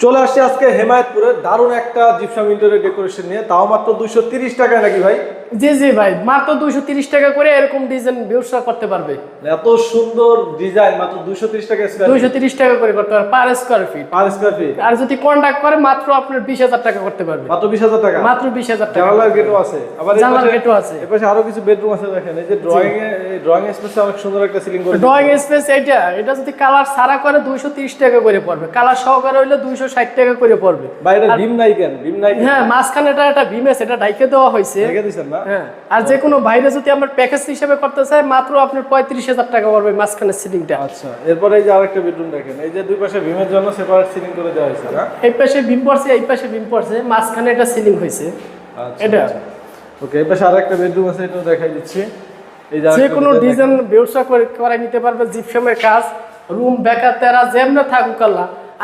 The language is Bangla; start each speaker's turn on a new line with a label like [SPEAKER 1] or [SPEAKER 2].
[SPEAKER 1] চলে আসছে আজকে হেমায়েতপুরে দারুণ একটা জিপসাম ইন্টেরিয়র ডেকোরেশন নিয়ে, তাও মাত্র 230 টাকায় নাকি ভাই?
[SPEAKER 2] জি জি ভাই, মাত্র 230 টাকা করে এরকম ডিজাইন ব্যবসা করতে পারবে।
[SPEAKER 1] এত সুন্দর ডিজাইন মাত্র 230 টাকা স্কয়ার
[SPEAKER 2] 230 টাকা করে করতে পারবে per square feet.
[SPEAKER 1] Per square feet.
[SPEAKER 2] আর যদি কন্ট্রাক্ট করে মাত্র আপনার 20,000 টাকা করতে পারবে।
[SPEAKER 1] মাত্র 20,000 টাকা?
[SPEAKER 2] মাত্র 20,000 টাকা।
[SPEAKER 1] জানালার গেটও আছে, আবার
[SPEAKER 2] জানালার গেটও আছে।
[SPEAKER 1] এপাশে আরো কিছু বেডরুম আছে। দেখেন এই যে ড্রয়িং স্পেসে অনেক সুন্দর একটা সিলিং করে।
[SPEAKER 2] ড্রয়িং স্পেস এটা যদি কালার সারা করে 230 টাকা করে পড়বে, কালার সহকারে হইলে 260 টাকা করে পড়বে।
[SPEAKER 1] ভাই এটা বিম নাই কেন? বিম নাই?
[SPEAKER 2] হ্যাঁ, মাঝখানে এটা একটা বিম আছে, এটা ঢাইকে দেওয়া হয়েছে।
[SPEAKER 1] ঢেকে দিছেন না?
[SPEAKER 2] হ্যাঁ, আর যে কোনো বাইরে যদি আমরা প্যাকেজ হিসেবে করতে চাই মাত্র আপনার 35,000 টাকা পড়বে মাঝখানে সিলিংটা।
[SPEAKER 1] আচ্ছা, এরপর এই যে আরেকটা বেডরুম দেখেন, এই যে দুই পাশে বিমের জন্য সেপারেট সিলিং করে দেওয়া হয়েছে না?
[SPEAKER 2] এই পাশে বিম পড়ছে, এই পাশে বিম পড়ছে, মাঝখানে এটা সিলিং হয়েছে।
[SPEAKER 1] আচ্ছা
[SPEAKER 2] এটা
[SPEAKER 1] ওকে, এই পাশে আরেকটা বেডরুম আছে, এটাও দেখাই দিচ্ছি। এই যে
[SPEAKER 2] যে
[SPEAKER 1] আরেকটা
[SPEAKER 2] কোনো
[SPEAKER 1] দেখেন।
[SPEAKER 2] ডিজাইন ব্যবসা করে নিতে পারবে। জিপসামের কাজ, রুম বেকার তেরা যেমন থাকুক আল্লাহ